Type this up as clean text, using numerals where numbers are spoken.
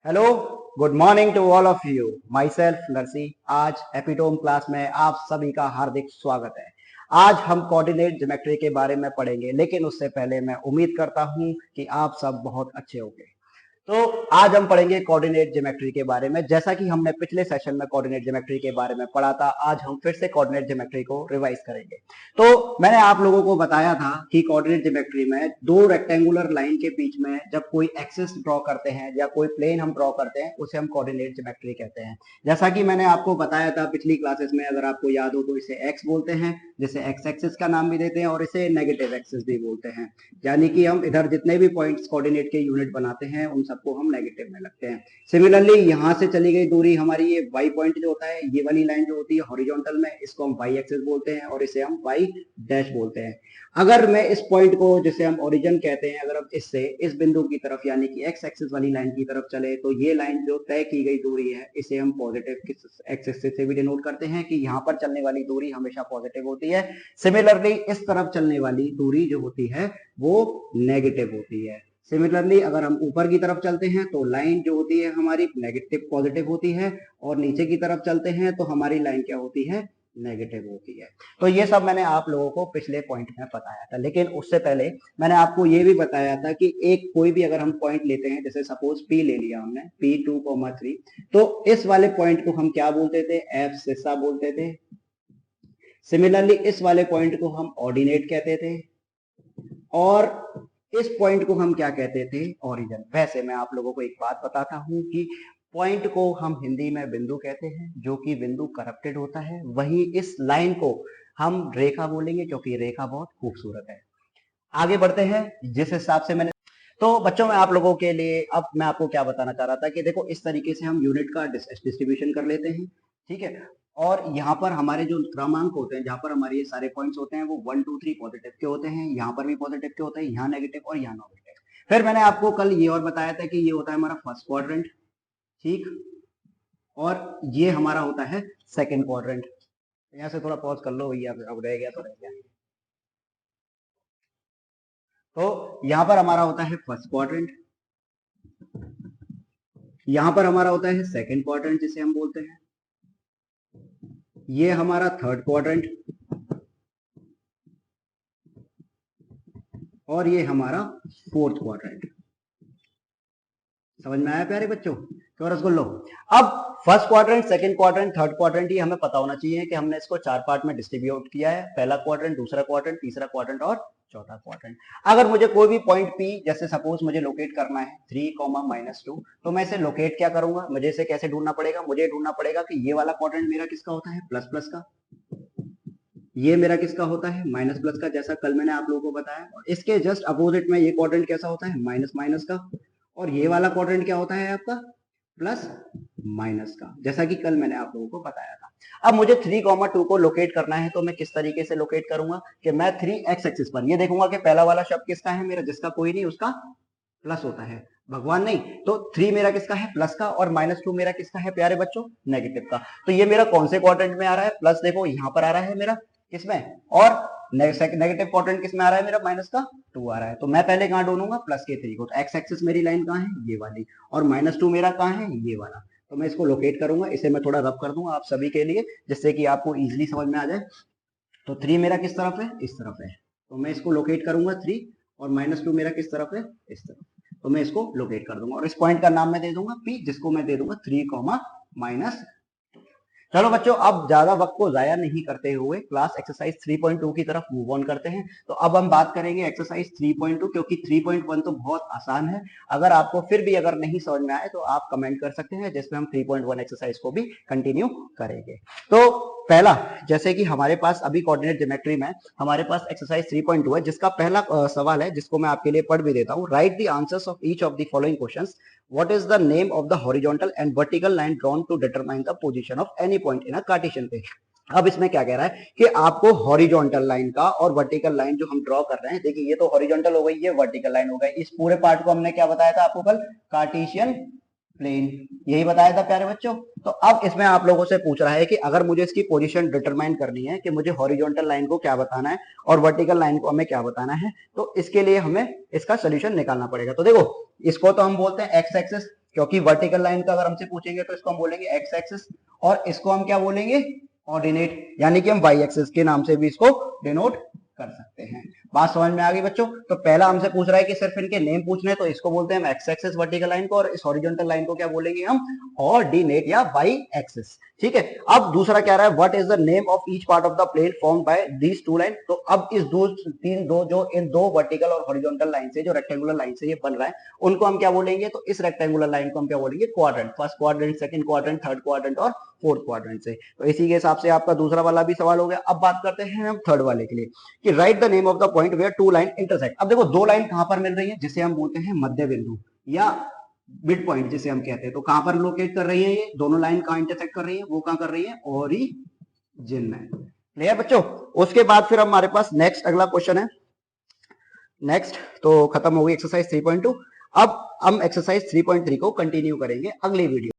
Hello, good morning to all of you. My self Narsi. आज epitome class में आप सभी का हार्दिक स्वागत है। आज हम कोऑर्डिनेट ज्योमेट्री के बारे में पढ़ेंगे, लेकिन उससे पहले मैं उम्मीद करता हूं कि आप सब बहुत अच्छे होंगे। तो आज हम पढ़ेंगे कोऑर्डिनेट ज्योमेट्री के बारे में। जैसा कि हमने पिछले सेशन में कोऑर्डिनेट ज्योमेट्री के बारे में पढ़ा था, आज हम फिर से कोऑर्डिनेट ज्योमेट्री को रिवाइज करेंगे। तो मैंने आप लोगों को बताया था कि कोऑर्डिनेट ज्योमेट्री में दो रेक्टेंगुलर लाइन के बीच में जब कोई एक्सिस ड्रॉ करते हैं या कोई प्लेन हम ड्रॉ करते हैं, उसे हम कोऑर्डिनेट ज्योमेट्री कहते हैं। जैसा कि मैंने आपको बताया था पिछली क्लासेस में, अगर आपको याद हो तो इसे एक्स बोलते हैं, जिसे एक्स एक्सिस का नाम भी देते हैं, और इसे नेगेटिव एक्सिस भी बोलते हैं। यानी कि हम इधर जितने भी पॉइंट्स कोऑर्डिनेट के यूनिट बनाते हैं उन सबको हम नेगेटिव में लगते हैं। सिमिलरली यहां से चली गई दूरी हमारी ये y पॉइंट जो होता है, ये वाली लाइन जो होती है हॉरिजॉन्टल में, इसको हम y एक्सिस बोलते हैं और इसे हम y डैश बोलते हैं। अगर मैं इस पॉइंट को, जिसे हम ओरिजिन कहते हैं, अगर हम इससे इस बिंदु की तरफ यानी कि x एक्सिस वाली लाइन की तरफ चले, तो ये लाइन जो तय की गई दूरी है, इसे हम पॉजिटिव एक्सिस से भी डिनोट करते हैं कि यहाँ पर चलने वाली दूरी हमेशा पॉजिटिव होती है। सिमिलरली इस तरफ चलने वाली दूरी जो होती है वो नेगेटिव होती है। सिमिलरली अगर हम ऊपर की तरफ चलते हैं तो लाइन जो होती है हमारी नेगेटिव पॉजिटिव होती है, और नीचे की तरफ चलते हैं तो हमारी लाइन क्या होती है, नेगेटिव होती है। तो ये सब मैंने आप लोगों को पिछले पॉइंट में बताया था, लेकिन उससे पहले मैंने आपको ये भी बताया था कि एक कोई भी अगर हम पॉइंट लेते हैं, जैसे सपोज P ले लिया हमने, P2,3, तो इस वाले पॉइंट को हम क्या बोलते थे, F सिसा बोलते थे। सिमिलरली इस वाले पॉइंट को हम ऑर्डिनेट कहते थे, और इस पॉइंट को हम क्या कहते थे, ओरिजिन। वैसे मैं आप लोगों को एक बात बताता हूं कि पॉइंट को हम हिंदी में बिंदु कहते हैं, जो कि बिंदु करप्टेड होता है। वहीं इस लाइन को हम रेखा बोलेंगे, क्योंकि रेखा बहुत खूबसूरत है। आगे बढ़ते हैं। जिस हिसाब से मैंने, तो बच्चों में आप लोगों के लिए अब मैं आपको क्या बताना चाह रहा था कि देखो, इस तरीके से हम यूनिट का डिस्ट्रीब्यूशन कर लेते हैं, ठीक है। और यहाँ पर हमारे जो क्रमांक होते हैं, जहां पर हमारे ये सारे पॉइंट्स होते हैं, वो 1 2 3 पॉजिटिव के होते हैं, यहाँ पर भी पॉजिटिव के होते हैं, यहाँ नेगेटिव और यहाँ नेगेटिव। फिर मैंने आपको कल ये और बताया था कि ये होता है हमारा फर्स्ट क्वाड्रेंट, ठीक, और ये हमारा होता है सेकेंड क्वाड्रेंट। यहाँ से थोड़ा पॉज कर लो भैया, अब रह गया तो रह गया। तो यहाँ पर हमारा होता है फर्स्ट क्वाड्रेंट, यहाँ पर हमारा होता है सेकेंड क्वाड्रेंट जिसे हम बोलते हैं, ये हमारा थर्ड क्वाड्रेंट, और ये हमारा फोर्थ क्वाड्रेंट। समझ में आया प्यारे बच्चों, क्यों रसगुल्लो? अब first quadrant, second quadrant, third quadrant, ये हमें पता होना चाहिए कि हमने इसको 4 पार्ट में डिस्ट्रीब्यूट किया है। पहला क्वाड्रेंट, दूसरा क्वाड्रेंट, तीसरा क्वाड्रेंट और चौथा क्वाड्रेंट। अगर मुझे कोई भी पॉइंट P, जैसे सपोज मुझे लोकेट करना है 3,-2, तो मैं इसे लोकेट क्या करूंगा, मुझे इसे कैसे ढूंढना पड़ेगा, मुझे ढूंढना पड़ेगा कि ये वाला क्वाड्रेंट मेरा किसका होता है, प्लस प्लस का, ये मेरा किसका होता है, माइनस प्लस का, जैसा कल मैंने आप लोगों को बताया। और इसके जस्ट अपोजिट में ये क्वाड्रेंट कैसा होता है, माइनस माइनस का, और ये वाला क्वाड्रेंट क्या होता है आपका, प्लस माइनस का, जैसा कि कल मैंने आप लोगों को बताया था। अब मुझे 3,2 को लोकेट करना है, तो मैं किस तरीके से लोकेट करूंगा कि मैं 3x एक्सिस पर ये देखूंगा कि पहला वाला शब्द किसका है मेरा, जिसका कोई नहीं उसका प्लस होता है, भगवान नहीं। तो 3 मेरा किसका है, प्लस का, और -2 मेरा किसका है प्यारे बच्चों, नेगेटिव का। तो ये मेरा कौन से क्वाड्रेंट में आ रहा है, प्लस देखो यहाँ पर आ रहा है मेरा, किसमें, और नेगेटिव क्वाड्रेंट किसमें आ रहा है मेरा, -2 आ रहा है। तो मैं पहले कहां ढूंढूंगा, प्लस के 3 को। तो एक्स एक्सिस मेरी लाइन कहां है, ये वाली, और -2 मेरा कहां है, ये वाला। तो मैं इसको लोकेट करूंगा, इसे मैं थोड़ा रब कर दूंगा आप सभी के लिए, जिससे कि आपको इजीली समझ में आ जाए। तो 3 मेरा किस तरफ है, इस तरफ है, तो मैं इसको लोकेट करूंगा 3, और -2 मेरा किस तरफ है, इस तरफ, तो मैं इसको लोकेट कर दूंगा, और इस पॉइंट का नाम मैं दे दूंगा P, जिसको मैं दे दूंगा 3, चलो बच्चों, अब ज्यादा वक्त को जाया नहीं करते हुए क्लास एक्सरसाइज 3.2 की तरफ मूव ऑन करते हैं। तो अब हम बात करेंगे एक्सरसाइज 3.2, क्योंकि 3.1 तो बहुत आसान है। अगर आपको फिर भी अगर नहीं समझ में आए तो आप कमेंट कर सकते हैं, जिसमें हम 3.1 एक्सरसाइज को भी कंटिन्यू करेंगे। तो पहला, जैसे कि हमारे पास अभी कोऑर्डिनेट ज्योमेट्री में हमारे पास एक्सरसाइज 3.2 है, जिसका पहला सवाल है, जिसको मैं आपके लिए पढ़ भी देता हूँ। Right the answers of each of the following questions. What is the name of the horizontal and vertical line drawn to determine the position of any point in a Cartesian plane? अब इसमें क्या कह रहा है कि आपको horizontal line का और वर्टिकल लाइन जो हम ड्रॉ कर रहे हैं, देखिए ये तो हॉरिजॉन्टल हो गई, ये वर्टिकल लाइन हो गई। इस पूरे पार्ट को हमने क्या बताया था आपको कल, कार्टेशियन प्लेन, यही बताया था प्यारे बच्चों। तो अब इसमें आप लोगों से पूछ रहा है कि अगर मुझे इसकी पोजीशन डिटरमाइन करनी है, कि मुझे हॉरिजॉन्टल लाइन को क्या बताना है और वर्टिकल लाइन को हमें क्या बताना है, तो इसके लिए हमें इसका सोल्यूशन निकालना पड़ेगा। तो देखो, इसको तो हम बोलते हैं एक्स एक्सिस, क्योंकि वर्टिकल लाइन का अगर हमसे पूछेंगे तो इसको हम बोलेंगे एक्स एक्सिस, और इसको हम क्या बोलेंगे, ऑर्डिनेट, यानी कि हम वाई एक्सिस के नाम से भी इसको डिनोट कर सकते हैं। बात समझ में आ गई बच्चों? तो पहला हमसे पूछ रहा है कि सिर्फ इनके नेम पूछने हैं, तो इसको बोलते हैं हम एक्स एक्सिस वर्टिकल लाइन को, और इस हॉरिजॉन्टल लाइन को क्या बोलेंगे हम, ऑर्डिनेट या वाई एक्सिस। ठीक है, अब दूसरा क्या रहा है, what is the name of each part of the plane formed by these two line. तो अब इस दो इन दो वर्टिकल और हॉरिजॉन्टल लाइन से, जो रेक्टेंगुलर लाइन से ये बन रहा है, उनको हम क्या बोलेंगे, तो इस रेक्टेंगुलर लाइन को हम क्या बोलेंगे, quadrant, first quadrant, second quadrant, third quadrant और फोर्थ क्वाड्रेंट से। तो इसी के हिसाब से आपका दूसरा वाला भी सवाल हो गया। अब बात करते हैं हम थर्ड वाले के लिए कि write the name of the point where two line intersect. अब देखो दो लाइन कहां पर मिल रही है, जिसे हम बोलते हैं मध्य बिंदु या मिड पॉइंट जिसे हम कहते हैं। तो कहां पर लोकेट कर रही है, ये दोनों लाइन कहां इंटरसेक्ट कर रही है, वो कहां कर रही है, ओरिजिन में। क्लियर बच्चों? उसके बाद फिर हमारे पास नेक्स्ट अगला क्वेश्चन है। नेक्स्ट तो खत्म हो गई एक्सरसाइज 3.2। अब हम एक्सरसाइज 3.3 को कंटिन्यू करेंगे अगली वीडियो।